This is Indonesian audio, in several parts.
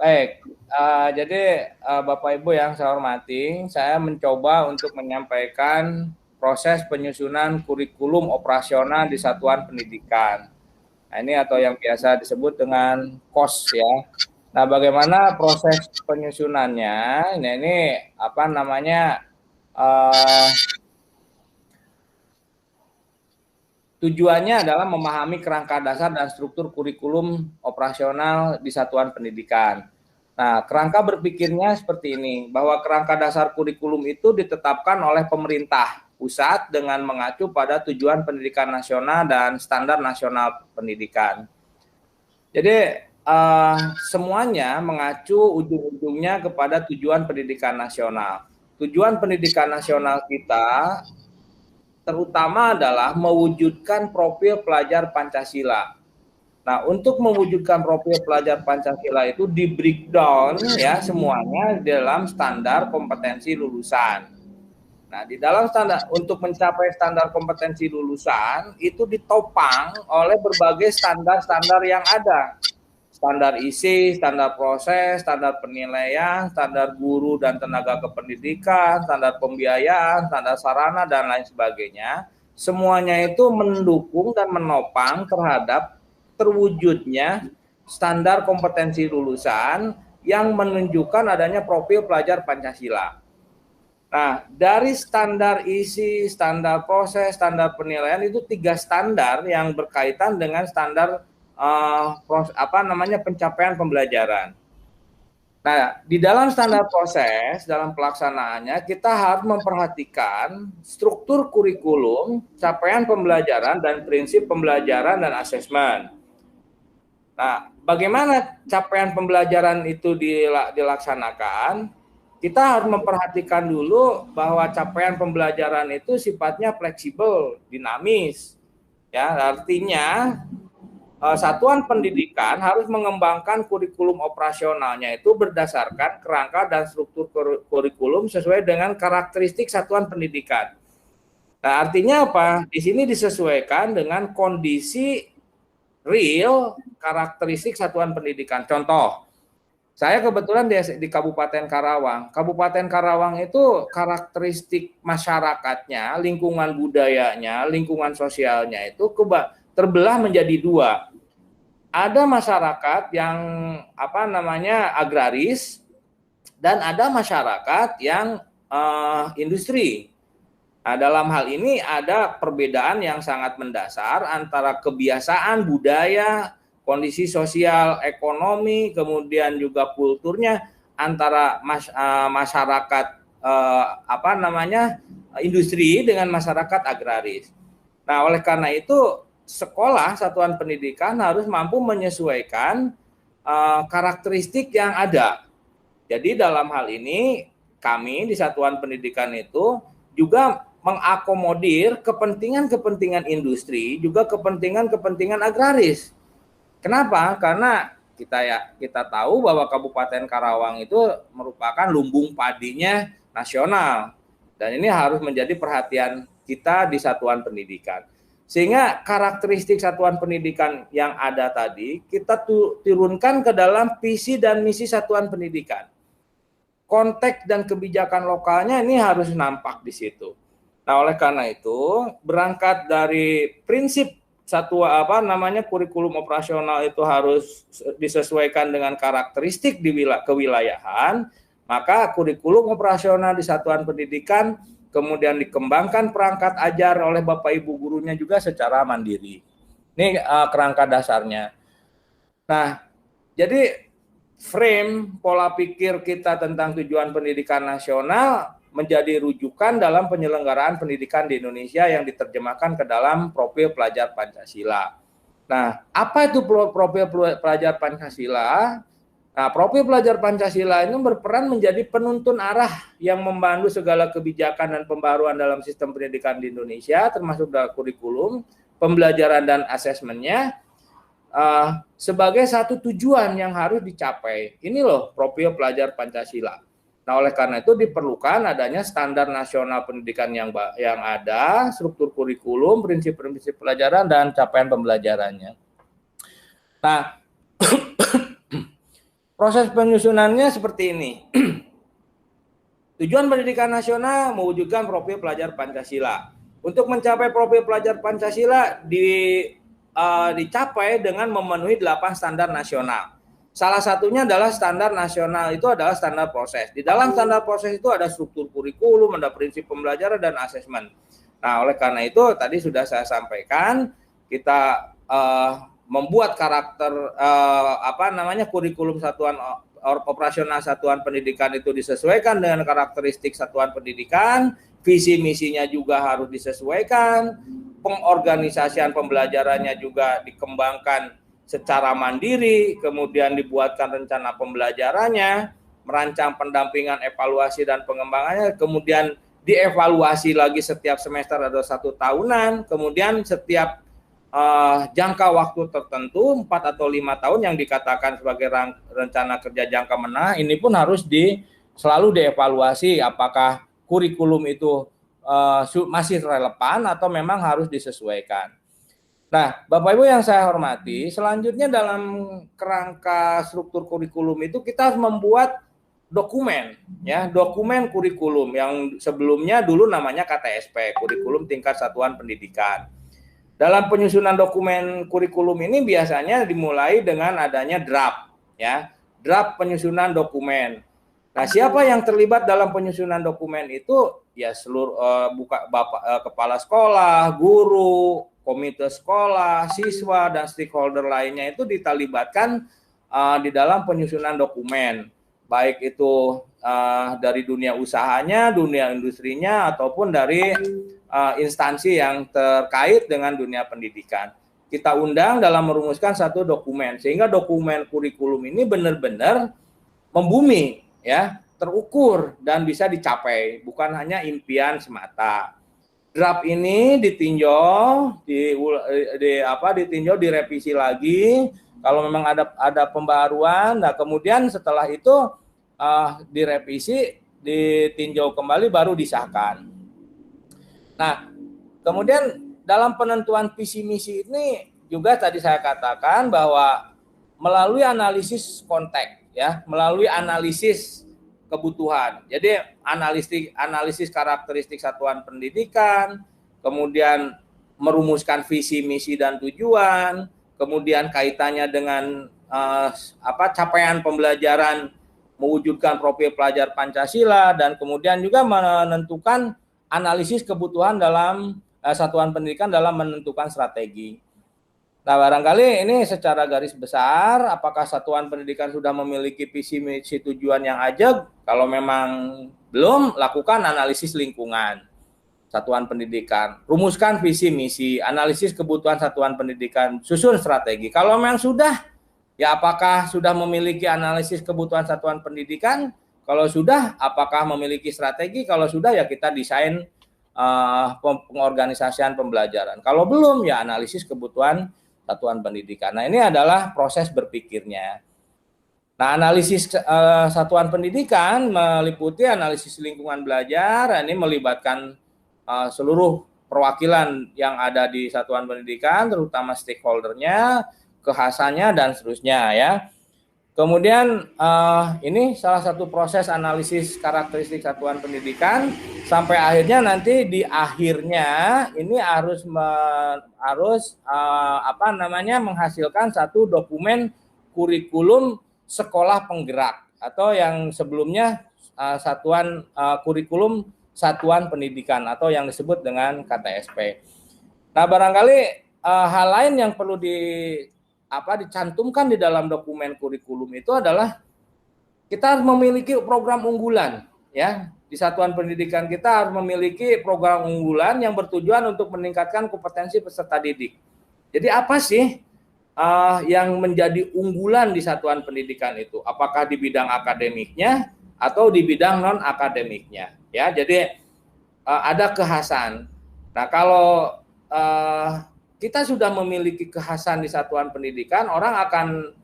Baik, jadi Bapak Ibu yang saya hormati, saya mencoba untuk menyampaikan proses penyusunan kurikulum operasional di satuan pendidikan. Nah, ini atau yang biasa disebut dengan KOS ya. Nah, bagaimana proses penyusunannya? Nah, ini apa namanya? Uh, Tujuannya adalah memahami kerangka dasar dan struktur kurikulum operasional di satuan pendidikan. Nah, kerangka berpikirnya seperti ini, bahwa kerangka dasar kurikulum itu ditetapkan oleh pemerintah pusat dengan mengacu pada tujuan pendidikan nasional dan standar nasional pendidikan. Jadi, semuanya mengacu ujung-ujungnya kepada tujuan pendidikan nasional. Tujuan pendidikan nasional kita terutama adalah mewujudkan profil pelajar Pancasila. Nah, untuk mewujudkan profil pelajar Pancasila itu di breakdown ya semuanya dalam standar kompetensi lulusan. Nah, di dalam standar untuk mencapai standar kompetensi lulusan itu ditopang oleh berbagai standar-standar yang ada. Standar isi, standar proses, standar penilaian, standar guru dan tenaga kependidikan, standar pembiayaan, standar sarana, dan lain sebagainya. Semuanya itu mendukung dan menopang terhadap terwujudnya standar kompetensi lulusan yang menunjukkan adanya profil pelajar Pancasila. Nah, dari standar isi, standar proses, standar penilaian itu 3 standar yang berkaitan dengan standar pencapaian pembelajaran. Nah, di dalam standar proses, dalam pelaksanaannya, kita harus memperhatikan struktur kurikulum, capaian pembelajaran, dan prinsip pembelajaran dan asesmen. Nah, bagaimana capaian pembelajaran itu dilaksanakan? Kita harus memperhatikan dulu bahwa capaian pembelajaran itu sifatnya fleksibel, dinamis. Ya, artinya satuan pendidikan harus mengembangkan kurikulum operasionalnya itu berdasarkan kerangka dan struktur kurikulum sesuai dengan karakteristik satuan pendidikan. Nah, artinya apa? Di sini disesuaikan dengan kondisi real karakteristik satuan pendidikan. Contoh, saya kebetulan di Kabupaten Karawang. Kabupaten Karawang itu karakteristik masyarakatnya, lingkungan budayanya, lingkungan sosialnya itu terbelah menjadi dua. Ada masyarakat yang agraris dan ada masyarakat yang industri. Nah, dalam hal ini ada perbedaan yang sangat mendasar antara kebiasaan budaya, kondisi sosial, ekonomi, kemudian juga kulturnya antara masyarakat industri dengan masyarakat agraris. Nah, oleh karena itu sekolah satuan pendidikan harus mampu menyesuaikan karakteristik yang ada. Jadi dalam hal ini kami di satuan pendidikan itu juga mengakomodir kepentingan-kepentingan industri, juga kepentingan-kepentingan agraris. Kenapa? Karena kita tahu bahwa Kabupaten Karawang itu merupakan lumbung padinya nasional. Dan ini harus menjadi perhatian kita di satuan pendidikan. Sehingga karakteristik satuan pendidikan yang ada tadi kita turunkan ke dalam visi dan misi satuan pendidikan. Konteks dan kebijakan lokalnya ini harus nampak di situ. Nah, oleh karena itu, berangkat dari prinsip kurikulum operasional itu harus disesuaikan dengan karakteristik di kewilayahan, maka kurikulum operasional di satuan pendidikan kemudian dikembangkan perangkat ajar oleh Bapak Ibu gurunya juga secara mandiri. Ini kerangka dasarnya. Nah, jadi frame pola pikir kita tentang tujuan pendidikan nasional menjadi rujukan dalam penyelenggaraan pendidikan di Indonesia yang diterjemahkan ke dalam profil pelajar Pancasila. Nah, apa itu profil pelajar Pancasila? Nah, profil pelajar Pancasila ini berperan menjadi penuntun arah yang membantu segala kebijakan dan pembaruan dalam sistem pendidikan di Indonesia, termasuk dalam kurikulum, pembelajaran dan asesmennya, sebagai satu tujuan yang harus dicapai. Ini loh profil pelajar Pancasila. Nah, oleh karena itu diperlukan adanya standar nasional pendidikan yang ada, struktur kurikulum, prinsip-prinsip pelajaran, dan capaian pembelajarannya. Nah, Proses penyusunannya seperti ini. Tujuan pendidikan nasional mewujudkan profil pelajar Pancasila. Untuk mencapai profil pelajar Pancasila dicapai dengan memenuhi 8 standar nasional. Salah satunya adalah standar nasional itu adalah standar proses. Di dalam standar proses itu ada struktur kurikulum, ada prinsip pembelajaran dan asesmen. Nah, oleh karena itu tadi sudah saya sampaikan, kita membuat karakter kurikulum satuan operasional satuan pendidikan itu disesuaikan dengan karakteristik satuan pendidikan, visi misinya juga harus disesuaikan, pengorganisasian pembelajarannya juga dikembangkan secara mandiri, kemudian dibuatkan rencana pembelajarannya, merancang pendampingan, evaluasi dan pengembangannya, kemudian dievaluasi lagi setiap semester atau 1 tahunan, kemudian setiap jangka waktu tertentu 4 atau 5 tahun yang dikatakan sebagai rencana kerja jangka menengah ini pun harus selalu dievaluasi apakah kurikulum itu masih relevan atau memang harus disesuaikan. Nah, Bapak Ibu yang saya hormati, selanjutnya dalam kerangka struktur kurikulum itu kita harus membuat dokumen, ya, dokumen kurikulum yang sebelumnya dulu namanya KTSP, kurikulum tingkat satuan pendidikan. Dalam penyusunan dokumen kurikulum ini biasanya dimulai dengan adanya draft, ya, draft penyusunan dokumen. Nah, siapa yang terlibat dalam penyusunan dokumen itu? Ya seluruh kepala sekolah, guru, komite sekolah, siswa dan stakeholder lainnya itu diterlibatkan di dalam penyusunan dokumen, baik itu dari dunia usahanya, dunia industrinya, ataupun dari instansi yang terkait dengan dunia pendidikan. Kita undang dalam merumuskan satu dokumen, sehingga dokumen kurikulum ini benar-benar membumi, ya, terukur dan bisa dicapai, bukan hanya impian semata. Draft ini ditinjau, ditinjau, direvisi lagi. Kalau memang ada pembaruan, nah kemudian setelah itu direvisi, ditinjau kembali, baru disahkan. Nah, kemudian dalam penentuan visi misi ini juga tadi saya katakan bahwa melalui analisis konteks, ya, melalui analisis kebutuhan. Jadi analisis karakteristik satuan pendidikan, kemudian merumuskan visi misi dan tujuan, kemudian kaitannya dengan capaian pembelajaran mewujudkan profil pelajar Pancasila, dan kemudian juga menentukan analisis kebutuhan dalam satuan pendidikan dalam menentukan strategi. Nah, barangkali ini secara garis besar, apakah satuan pendidikan sudah memiliki visi misi tujuan yang ajak? Kalau memang belum, lakukan analisis lingkungan satuan pendidikan, rumuskan visi misi, analisis kebutuhan satuan pendidikan, susun strategi. Kalau memang sudah, ya apakah sudah memiliki analisis kebutuhan satuan pendidikan? Kalau sudah, apakah memiliki strategi? Kalau sudah, ya kita desain pengorganisasian pembelajaran. Kalau belum, ya analisis kebutuhan satuan pendidikan. Nah, ini adalah proses berpikirnya. Nah, analisis satuan pendidikan meliputi analisis lingkungan belajar. Ini melibatkan seluruh perwakilan yang ada di satuan pendidikan, terutama stakeholdernya, kekhasannya, dan seterusnya, ya. Kemudian ini salah satu proses analisis karakteristik satuan pendidikan, sampai akhirnya nanti di akhirnya ini harus menghasilkan satu dokumen kurikulum sekolah penggerak, atau yang sebelumnya satuan kurikulum satuan pendidikan, atau yang disebut dengan KTSP. Nah, barangkali hal lain yang perlu dicantumkan di dalam dokumen kurikulum itu adalah kita harus memiliki program unggulan, ya. Di satuan pendidikan kita harus memiliki program unggulan yang bertujuan untuk meningkatkan kompetensi peserta didik. Jadi apa sih yang menjadi unggulan di satuan pendidikan itu? Apakah di bidang akademiknya atau di bidang non akademiknya, ya. Jadi ada kekhasan. Nah, kalau kita sudah memiliki kekhasan di satuan pendidikan, orang akan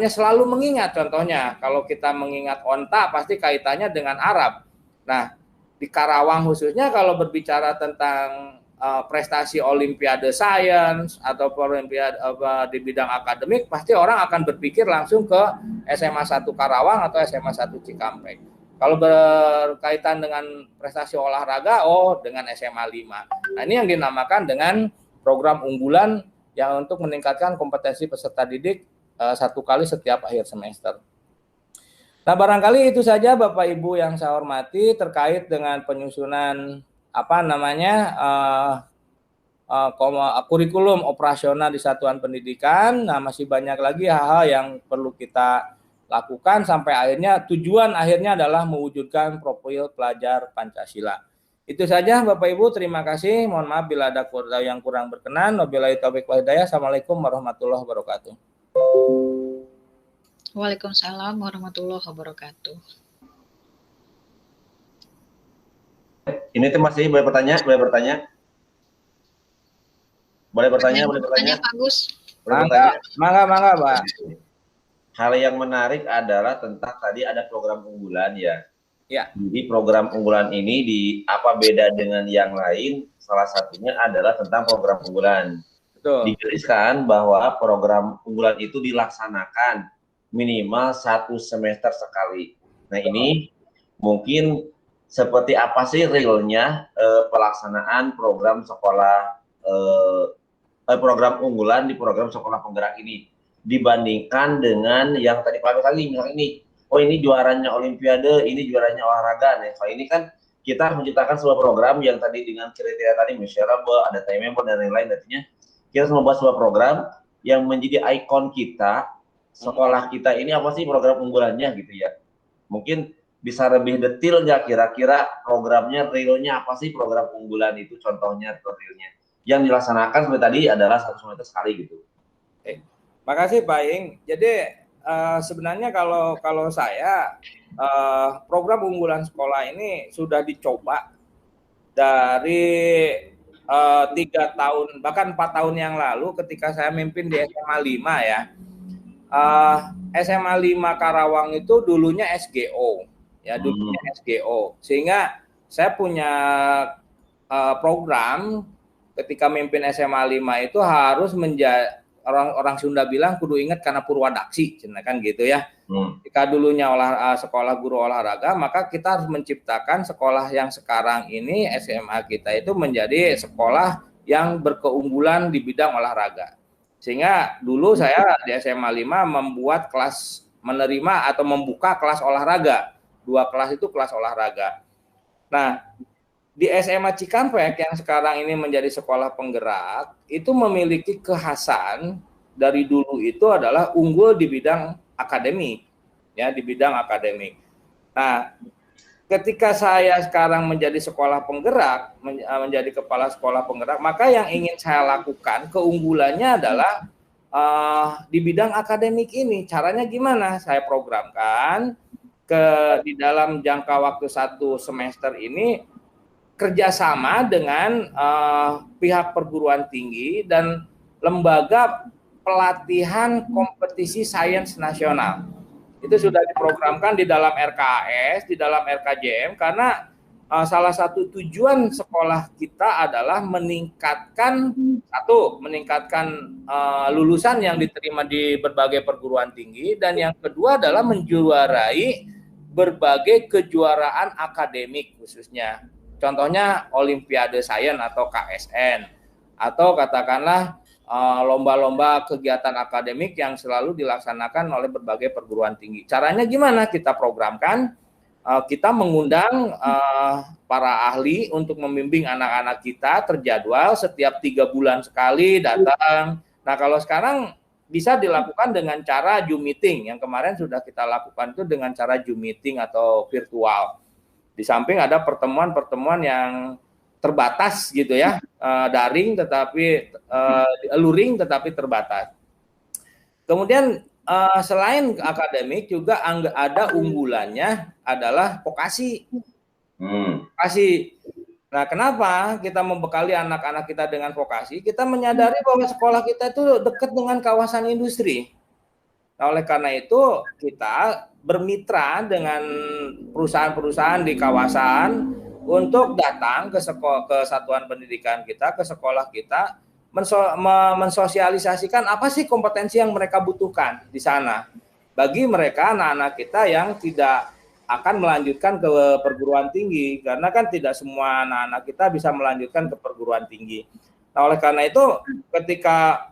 selalu mengingat. Contohnya, kalau kita mengingat onta, pasti kaitannya dengan Arab. Nah, di Karawang khususnya kalau berbicara tentang prestasi Olimpiade Sains atau Olimpiade di bidang akademik, pasti orang akan berpikir langsung ke SMA 1 Karawang atau SMA 1 Cikampek. Kalau berkaitan dengan prestasi olahraga, dengan SMA 5. Nah, ini yang dinamakan dengan program unggulan yang untuk meningkatkan kompetensi peserta didik 1 kali setiap akhir semester. Nah, barangkali itu saja Bapak Ibu yang saya hormati terkait dengan penyusunan kurikulum operasional di satuan pendidikan. Nah, masih banyak lagi hal-hal yang perlu kita lakukan sampai akhirnya tujuan akhirnya adalah mewujudkan profil pelajar Pancasila. Itu saja Bapak Ibu, terima kasih. Mohon maaf bila ada yang kurang berkenan. Wabillahi taufiq wal hidayah. Assalamualaikum warahmatullahi wabarakatuh. Waalaikumsalam warahmatullahi wabarakatuh. Ini tuh masih boleh bertanya? Boleh bertanya? Pak Gus. Mangga, Pak. Hal yang menarik adalah tentang tadi ada program unggulan ya. Ya. Jadi program unggulan ini apa beda dengan yang lain? Salah satunya adalah tentang program unggulan. Betul. Dijelaskan bahwa program unggulan itu dilaksanakan minimal 1 semester sekali. Nah, ini mungkin seperti apa sih realnya pelaksanaan program sekolah program unggulan di program sekolah penggerak ini dibandingkan dengan yang tadi Pak tadi misalnya ini juaranya Olimpiade, ini juaranya olahraga. Nah, kalau ini kan kita menciptakan sebuah program yang tadi dengan kriteria tadi measurable, ada timeable dan lain-lain. Artinya kita membuat sebuah program yang menjadi ikon kita, sekolah kita ini apa sih program unggulannya gitu ya. Mungkin bisa lebih detail nggak kira-kira programnya realnya apa sih program unggulan itu, contohnya atau realnya yang dilaksanakan seperti tadi adalah 1 semester sekali gitu. Makasih Pak Ing. Jadi sebenarnya kalau saya program unggulan sekolah ini sudah dicoba dari 3 tahun bahkan 4 tahun yang lalu ketika saya mimpin di SMA 5 ya. SMA 5 Karawang itu dulunya SGO ya, sehingga saya punya program ketika mimpin SMA 5 itu harus menjadi orang Sunda bilang kudu ingat karena purwadaksi, kan gitu ya. Jika dulunya sekolah guru olahraga, maka kita harus menciptakan sekolah yang sekarang ini SMA kita itu menjadi sekolah yang berkeunggulan di bidang olahraga. Sehingga dulu saya di SMA 5 membuat kelas menerima atau membuka kelas olahraga. 2 kelas itu kelas olahraga. Nah, di SMA Cikampek yang sekarang ini menjadi sekolah penggerak itu memiliki kekhasan dari dulu itu adalah unggul di bidang akademik ya, di bidang akademik. Nah, ketika saya sekarang menjadi sekolah penggerak, menjadi kepala sekolah penggerak, maka yang ingin saya lakukan keunggulannya adalah di bidang akademik ini. Caranya gimana? Saya programkan di dalam jangka waktu 1 semester ini kerjasama dengan pihak perguruan tinggi dan lembaga pelatihan kompetisi sains nasional. Itu sudah diprogramkan di dalam RKAS, di dalam RKJM, karena salah satu tujuan sekolah kita adalah meningkatkan lulusan yang diterima di berbagai perguruan tinggi, dan yang kedua adalah menjuarai berbagai kejuaraan akademik khususnya. Contohnya Olimpiade Sains atau KSN, atau katakanlah lomba-lomba kegiatan akademik yang selalu dilaksanakan oleh berbagai perguruan tinggi. Caranya gimana? Kita programkan, kita mengundang para ahli untuk membimbing anak-anak kita, terjadwal setiap 3 bulan sekali datang. Nah, kalau sekarang bisa dilakukan dengan cara Zoom meeting, yang kemarin sudah kita lakukan itu dengan cara Zoom meeting atau virtual. Di samping ada pertemuan-pertemuan yang terbatas gitu ya, daring tetapi luring tetapi terbatas. Kemudian selain akademik juga ada unggulannya adalah vokasi. Vokasi. Nah, kenapa kita membekali anak-anak kita dengan vokasi? Kita menyadari bahwa sekolah kita itu dekat dengan kawasan industri. Nah, oleh karena itu kita bermitra dengan perusahaan-perusahaan di kawasan untuk datang ke ke satuan pendidikan kita, ke sekolah kita, mensosialisasikan apa sih kompetensi yang mereka butuhkan di sana. Bagi mereka anak-anak kita yang tidak akan melanjutkan ke perguruan tinggi, karena kan tidak semua anak-anak kita bisa melanjutkan ke perguruan tinggi. Nah, oleh karena itu ketika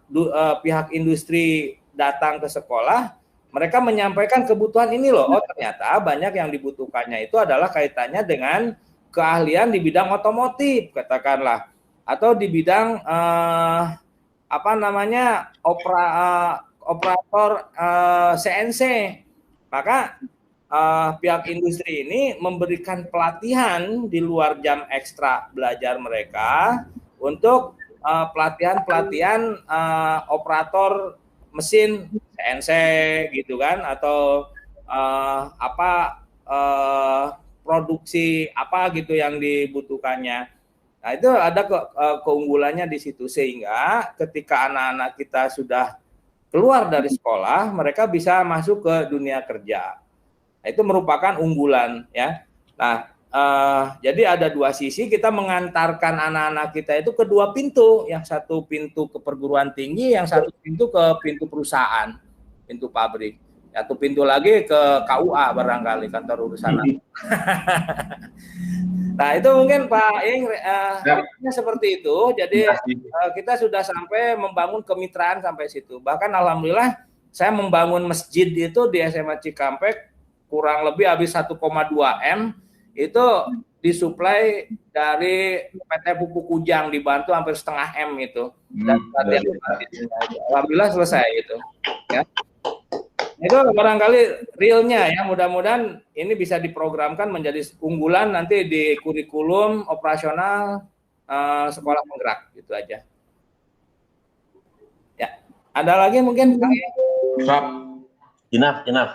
pihak industri datang ke sekolah, mereka menyampaikan kebutuhan ini loh. Oh, ternyata banyak yang dibutuhkannya itu adalah kaitannya dengan keahlian di bidang otomotif, katakanlah, atau di bidang operator CNC. Maka pihak industri ini memberikan pelatihan di luar jam ekstra belajar mereka untuk pelatihan operator mesin CNC gitu kan, atau produksi apa gitu yang dibutuhkannya. Nah, itu ada keunggulannya di situ, sehingga ketika anak-anak kita sudah keluar dari sekolah, mereka bisa masuk ke dunia kerja. Nah, itu merupakan unggulan ya. Nah, jadi ada dua sisi, kita mengantarkan anak-anak kita itu ke dua pintu, yang satu pintu ke perguruan tinggi, yang satu pintu ke pintu perusahaan, pintu pabrik. Satu pintu lagi ke KUA barangkali, kantor urusan. Nah, itu mungkin Pak Ing seperti itu. Jadi kita sudah sampai membangun kemitraan sampai situ. Bahkan alhamdulillah saya membangun masjid itu di SMA Cikampek kurang lebih habis 1,2 M, itu disuplai dari PT Pupuk Kujang, dibantu hampir setengah M itu. Dan alhamdulillah selesai itu. Ya. Itu barangkali realnya ya, mudah-mudahan ini bisa diprogramkan menjadi unggulan nanti di kurikulum operasional sekolah penggerak, gitu aja. Ya, ada lagi mungkin? Enough.